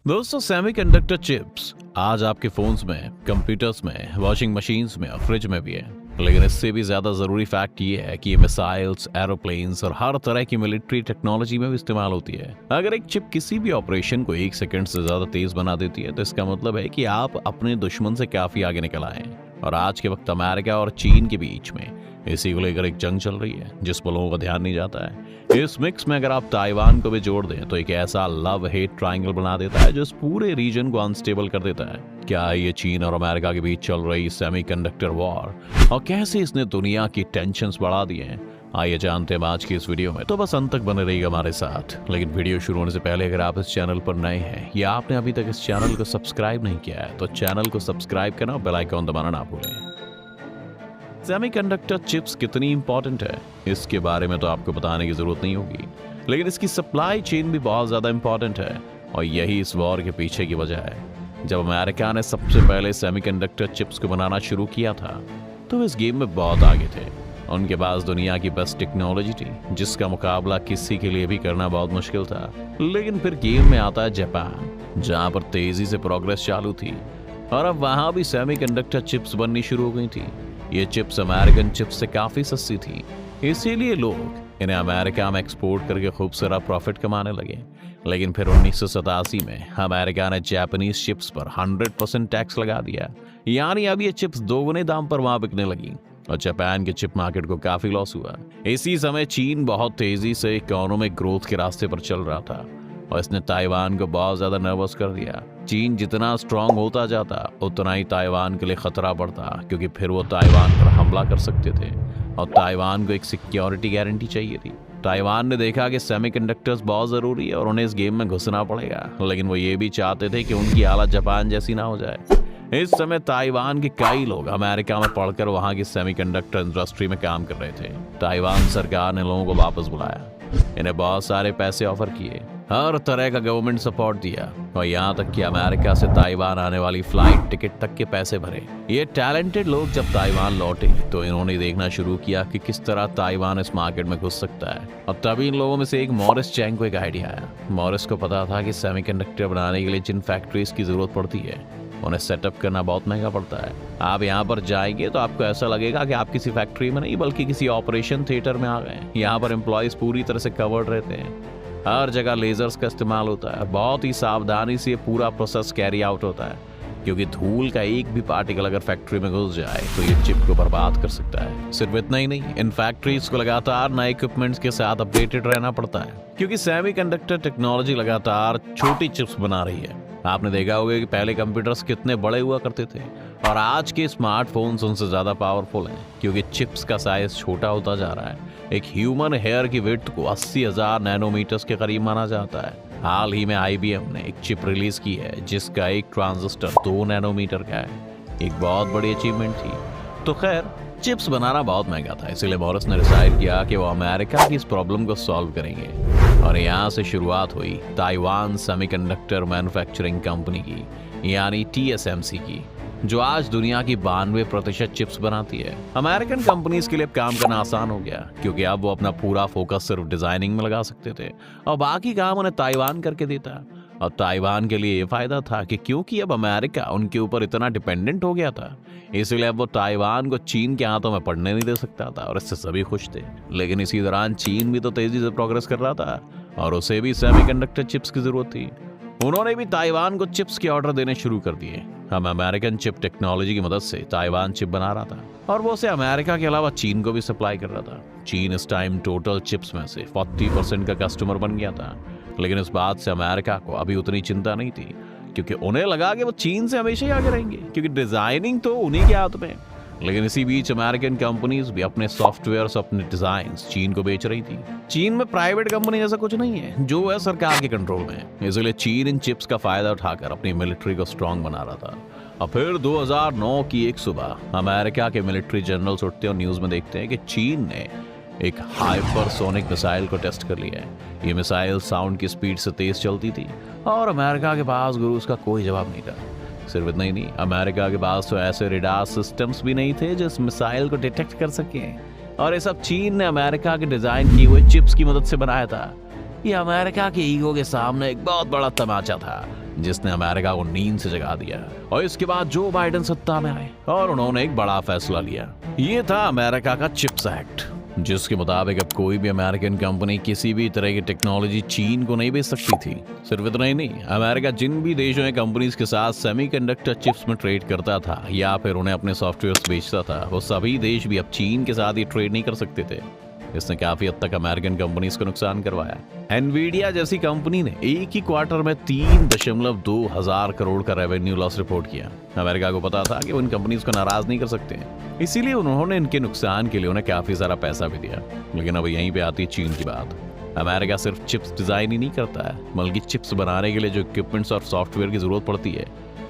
दोस्तों, semiconductor chips आज आपके फोन्स में, कंप्यूटर्स में, वॉशिंग मशीन्स में और फ्रिज में भी है। लेकिन इससे भी ज्यादा जरूरी फैक्ट ये है कि ये मिसाइल्स, एरोप्लेन्स और हर तरह की मिलिट्री टेक्नोलॉजी में भी इस्तेमाल होती है। अगर एक चिप किसी भी ऑपरेशन को 1 सेकंड से ज्यादा तेज बना देती है तो इसका मतलब है कि आप अपने दुश्मन से काफी आगे निकल आए हैं। और आज के वक्त अमेरिका और चीन के बीच में इसी को लेकर एक जंग चल रही है जिस पर लोगों का ध्यान नहीं जाता है। इस मिक्स में अगर आप ताइवान को भी जोड़ दें तो एक ऐसा लव हेट ट्रायंगल बना देता है जो इस पूरे रीजन को अनस्टेबल कर देता है। क्या है ये चीन और अमेरिका के बीच चल रही सेमीकंडक्टर वॉर और कैसे इसने दुनिया की टेंशन्स बढ़ा दिए हैं? आइए जानते हैं आज की इस वीडियो में, तो बस अंत तक बने रहिएगा हमारे साथ। लेकिन वीडियो शुरू होने से पहले अगर आप इस चैनल पर नए हैं या आपने अभी तक इस चैनल को सब्सक्राइब नहीं किया है तो चैनल को सब्सक्राइब करना और बेल आइकन दबाना ना भूलें। सेमीकंडक्टर चिप्स कितनी इंपॉर्टेंट है इसके बारे में तो आपको बताने की जरूरत नहीं होगी, लेकिन इसकी सप्लाई चेन भी बहुत ज्यादा इंपॉर्टेंट है और यही इस वॉर के पीछे की वजह है। जब अमेरिका ने सबसे पहले सेमीकंडक्टर चिप्स को बनाना शुरू किया था तो इस गेम में बहुत आगे थे। उनके पास दुनिया की बेस्ट टेक्नोलॉजी थी जिसका मुकाबला किसी के लिए भी करना बहुत मुश्किल था। लेकिन फिर गेम में आता है जापान, जहां पर तेजी से प्रोग्रेस चालू थी और अब वहां भी सेमीकंडक्टर चिप्स बननी शुरू हो गई थी। ये चिप्स अमेरिकन चिप्स से काफी सस्ती थी, इसीलिए लोग इन्हें अमेरिका में एक्सपोर्ट करके खूब सारा प्रॉफिट कमाने लगे। लेकिन फिर 1987 में अमेरिका ने जापानीज चिप्स पर 100% टैक्स लगा दिया, यानी अब ये चिप्स दोगुने दाम पर वहां बिकने लगी और जापान के चिप मार्केट को काफी लॉस हुआ। इसी समय चीन बहुत तेजी से इकोनॉमिक ग्रोथ के रास्ते पर चल रहा था और इसने ताइवान को बहुत ज्यादा नर्वस कर दिया। चीन जितना स्ट्रांग होता जाता उतना ही ताइवान के लिए खतरा बढ़ता, क्योंकि फिर वो ताइवान पर हमला कर सकते थे और ताइवान को एक सिक्योरिटी गारंटी चाहिए थी। ताइवान ने देखा कि सेमीकंडक्टर्स बहुत जरूरी है और उन्हें इस गेम में घुसना पड़ेगा, लेकिन वो ये भी चाहते थे कि उनकी हालत जापान जैसी ना हो जाए। इस समय ताइवान के कई लोग अमेरिका में पढ़कर वहां की सेमीकंडक्टर इंडस्ट्री में काम कर रहे थे। ताइवान सरकार ने लोगों को वापस बुलाया, इन्हें बहुत सारे पैसे ऑफर किए, हर तरह का गवर्नमेंट सपोर्ट दिया और यहाँ तक कि अमेरिका से ताइवान आने वाली फ्लाइट टिकट तक के पैसे भरे। ये टैलेंटेड लोग जब ताइवान लौटे तो इन्होंने देखना शुरू किया कि किस तरह ताइवान इस मार्केट में घुस सकता है और तभी इन लोगों में से एक मॉरिस चैंग को एक आइडिया आया। मॉरिस को पता था कि सेमीकंडक्टर बनाने के लिए जिन फैक्ट्रीज की जरूरत पड़ती है उन्हें सेटअप करना बहुत महंगा पड़ता है। आप यहाँ पर जाएंगे तो आपको ऐसा लगेगा कि आप किसी फैक्ट्री में नहीं बल्कि किसी ऑपरेशन थिएटर में आ गए। यहाँ पर एम्प्लॉयज पूरी तरह से कवर्ड रहते हैं, हर जगह लेजर्स का इस्तेमाल होता है, बहुत ही सावधानी से ये पूरा प्रोसेस कैरी आउट होता है, क्योंकि धूल का एक भी पार्टिकल अगर फैक्ट्री में घुस जाए तो ये चिप को बर्बाद कर सकता है। सिर्फ इतना ही नहीं, इन फैक्ट्रीज को लगातार नए इक्विपमेंट्स के साथ अपडेटेड रहना पड़ता है, क्योंकि सेमीकंडक्टर टेक्नोलॉजी लगातार छोटी चिप्स बना रही है। आपने देखा होगा कि पहले कंप्यूटर्स कितने बड़े हुआ करते थे और आज के स्मार्टफोन्स उनसे ज्यादा पावरफुल हैं, क्योंकि चिप्स का साइज छोटा होता जा रहा है। एक ह्यूमन हेयर की विड्थ को 80,000 नैनोमीटर्स के करीब माना जाता है। हाल ही में IBM ने एक चिप रिलीज की है जिसका एक ट्रांजिस्टर 2 नैनोमीटर का है। एक बहुत बड़ी अचीवमेंट थी। तो खैर, चिप्स बनाना बहुत महंगा था, इसीलिए मॉरिस ने डिसाइड किया कि वो अमेरिका की इस प्रॉब्लम को सॉल्व करेंगे और यहाँ से शुरुआत हुई ताइवान सेमीकंडक्टर मैन्युफैक्चरिंग कंपनी की, यानी TSMC की, जो आज दुनिया की 92% चिप्स बनाती है। अमेरिकन कंपनीज के लिए काम करना आसान हो गया, क्योंकि अब वो अपना पूरा फोकस सिर्फ डिजाइनिंग में लगा सकते थे और बाकी काम उन्हें ताइवान करके देता। और ताइवान के लिए ये फायदा था कि क्योंकि अब अमेरिका उनके ऊपर इतना डिपेंडेंट हो गया था, इसलिए अब वो ताइवान को चीन के हाथों में पड़ने नहीं दे सकता था और इससे सभी खुश थे। लेकिन इसी दौरान चीन भी तो तेजी से प्रोग्रेस कर रहा था और उसे भी सेमीकंडक्टर चिप्स की जरूरत थी। उन्होंने भी ताइवान को चिप्स के ऑर्डर देने शुरू कर दिए। हम अमेरिकन चिप टेक्नोलॉजी की मदद से ताइवान चिप बना रहा था और वो उसे अमेरिका के अलावा चीन को भी सप्लाई कर रहा था। चीन इस टाइम टोटल चिप्स में से 40% का कस्टमर बन गया था, लेकिन इस बात से अमेरिका को अभी उतनी चिंता नहीं थी, क्योंकि उन्हें लगा कि वो चीन से हमेशा ही आगे रहेंगे, क्योंकि डिजाइनिंग तो उन्हीं के हाथ में। लेकिन इसी बीच अमेरिकन कंपनीज भी अपने सॉफ्टवेयर और अपने डिजाइन्स चीन को बेच रही थी। चीन में प्राइवेट कंपनी जैसा कुछ नहीं है, जो है सरकार के कंट्रोल में, इसलिए चीन इन चिप्स का फायदा उठाकर अपनी मिलिट्री को स्ट्रांग बना रहा था। और फिर 2009 की एक सुबह अमेरिका के मिलिट्री जनरल्स उठते और न्यूज में देखते हैं कि चीन ने एक हाइपरसोनिक मिसाइल को टेस्ट कर लिया है। ये मिसाइल साउंड की स्पीड से तेज चलती थी और अमेरिका के पास गुरु उसका कोई जवाब नहीं था। सिर्फ इतना ही नहीं, अमेरिका के पास तो ऐसे रेडार सिस्टम्स भी नहीं थे जो इस मिसाइल को डिटेक्ट कर सके, और ये सब चीन ने अमेरिका के डिजाइन किए हुए चिप्स की मदद से बनाया था। ये अमेरिका के ईगो के सामने एक बहुत बड़ा तमाचा था जिसने अमेरिका को नींद से जगा दिया। और इसके बाद जो बाइडेन सत्ता में आए और उन्होंने एक बड़ा फैसला लिया। ये था अमेरिका का चिप्स एक्ट, जिसके मुताबिक अब कोई भी अमेरिकन कंपनी किसी भी तरह की टेक्नोलॉजी चीन को नहीं बेच सकती थी। सिर्फ इतना ही नहीं, अमेरिका जिन भी देशों में कंपनीज के साथ सेमीकंडक्टर चिप्स में ट्रेड करता था या फिर उन्हें अपने सॉफ्टवेयर बेचता था, वो सभी देश भी अब चीन के साथ ये ट्रेड नहीं कर सकते थे। इसने काफी हद तक अमेरिकन कंपनीज को नुकसान करवाया। एनवीडिया जैसी कंपनी ने एक ही क्वार्टर में 3.2 हजार करोड़ का रेवेन्यू लॉस रिपोर्ट किया। अमेरिका को पता था कि वो इन कंपनीज को नाराज नहीं कर सकते, इसीलिए उन्होंने इनके नुकसान के लिए उन्हें काफी सारा पैसा भी दिया। लेकिन अब यहीं पे आती है चीन की बात। अमेरिका सिर्फ चिप्स डिजाइन ही नहीं करता है, बल्कि चिप्स बनाने के लिए जो इक्विपमेंट्स और सॉफ्टवेयर की जरूरत पड़ती है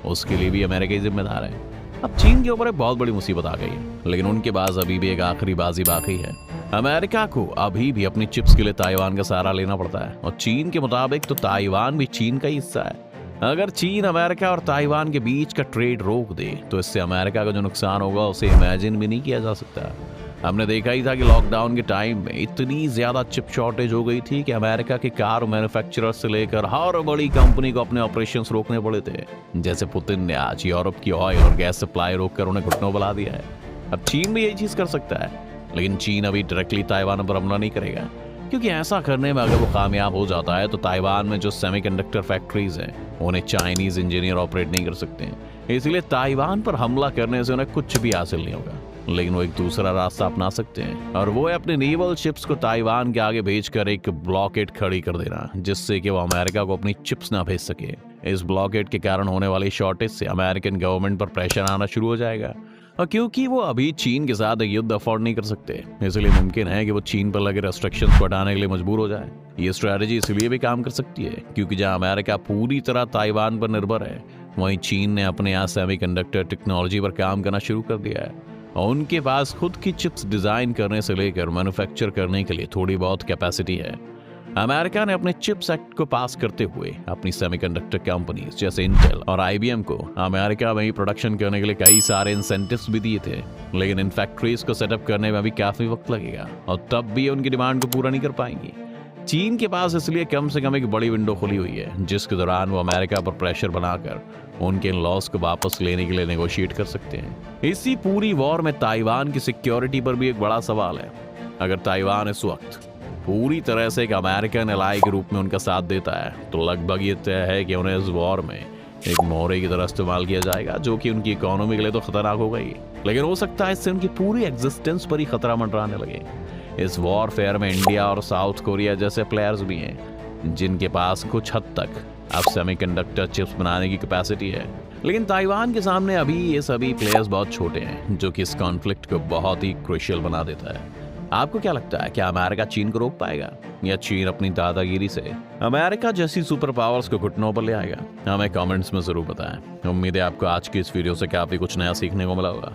उसके लिए भी अमेरिका ही जिम्मेदार है। अब चीन के ऊपर एक बहुत बड़ी मुसीबत आ गई है, लेकिन उनके पास अभी भी एक आखिरी बाजी बाकी है। अमेरिका को अभी भी अपनी चिप्स के लिए ताइवान का सहारा लेना पड़ता है, और चीन के मुताबिक तो ताइवान भी चीन का हिस्सा है। अगर चीन अमेरिका और ताइवान के बीच का ट्रेड रोक दे तो इससे अमेरिका का जो नुकसान होगा उसे इमेजिन भी नहीं किया जा सकता। हमने देखा ही था कि लॉकडाउन के टाइम में इतनी ज्यादा चिप शॉर्टेज हो गई थी कि अमेरिका के कार मैन्युफैक्चरर से लेकर हर बड़ी कंपनी को अपने ऑपरेशंस रोकने पड़े थे। जैसे पुतिन ने आज यूरोप की ऑयल और गैस सप्लाई रोककर उन्हें घुटनों बुला दिया है। अब चीन भी यही चीज कर सकता है, लेकिन चीन अभी डायरेक्टली ताइवान पर हमला नहीं करेगा, क्योंकि ऐसा करने में अगर वो कामयाब हो जाता है तो ताइवान में जो सेमीकंडक्टर फैक्ट्रीज हैं उन्हें चाइनीज इंजीनियर ऑपरेट नहीं कर सकते हैं। इसलिए ताइवान पर हमला करने से उन्हें कुछ भी हासिल नहीं होगा। लेकिन वो एक दूसरा रास्ता अपना सकते हैं, और वो है अपने नेवल शिप्स को ताइवान के आगे भेजकर एक ब्लॉकेड खड़ी कर देना, जिससे कि वो अमेरिका को अपनी चिप्स ना भेज सके। इस ब्लॉकेड के कारण होने वाली शॉर्टेज से अमेरिकन गवर्नमेंट पर प्रेशर आना शुरू हो जाएगा, और क्योंकि वो अभी चीन के साथ एक युद्ध अफोर्ड नहीं कर सकते, इसलिए मुमकिन है कि वो चीन पर लगे रेस्ट्रिक्शंस को हटाने के लिए मजबूर हो जाए। ये स्ट्रेटजी इसलिए भी काम कर सकती है क्योंकि जहां अमेरिका पूरी तरह ताइवान पर निर्भर है, वहीं चीन ने अपने यहाँ सेमीकंडक्टर टेक्नोलॉजी पर काम करना शुरू कर दिया है, और उनके पास खुद की चिप्स डिजाइन करने से लेकर मैन्युफैक्चर करने के लिए थोड़ी बहुत कैपेसिटी है। अमेरिका ने अपने चिप्स एक्ट को पास करते हुए अपनी सेमीकंडक्टर कंपनीज जैसे इंटेल और आईबीएम को अमेरिका में ही प्रोडक्शन करने के लिए कई सारे इंसेंटिव्स भी दिए थे, लेकिन इन फैक्ट्रीज को सेटअप करने में अभी काफी वक्त लगेगा, और तब भी उनकी डिमांड को पूरा नहीं कर पाएंगी। चीन के पास इसलिए कम से कम एक बड़ी विंडो खुली हुई है, जिसके दौरान वो अमेरिका पर प्रेशर बनाकर उनके इन लॉस को वापस लेने के लिए नेगोशिएट कर सकते हैं। इसी पूरी वॉर में ताइवान की सिक्योरिटी पर भी एक बड़ा सवाल है। अगर ताइवान इस वक्त पूरी तरह से एक अमेरिकन एलाई के रूप में उनका साथ देता है तो लगभग ये तय है कि उन्हें इस वॉर में एक मोहरे की तरह इस्तेमाल किया जाएगा, जो कि उनकी इकोनॉमी के लिए तो खतरनाक होगा ही, लेकिन हो सकता है इससे उनकी पूरी एग्जिस्टेंस पर ही खतरा मंडराने लगे। इस वॉरफेयर में इंडिया और साउथ कोरिया जैसे प्लेयर्स भी हैं, जिनके पास कुछ हद तक अब सेमीकंडक्टर चिप्स बनाने की कैपेसिटी है, लेकिन ताइवान के सामने अभी ये सभी प्लेयर्स बहुत छोटे हैं, जो कि इस कॉन्फ्लिक्ट को बहुत ही क्रूशियल बना देता है। आपको क्या लगता है, क्या अमेरिका चीन को रोक पाएगा, या चीन अपनी दादागिरी से अमेरिका जैसी सुपर पावर्स को घुटनों पर ले आएगा? हमें कमेंट्स में जरूर बताएं। उम्मीद है आपको आज की इस वीडियो से काफी कुछ नया सीखने को मिला होगा।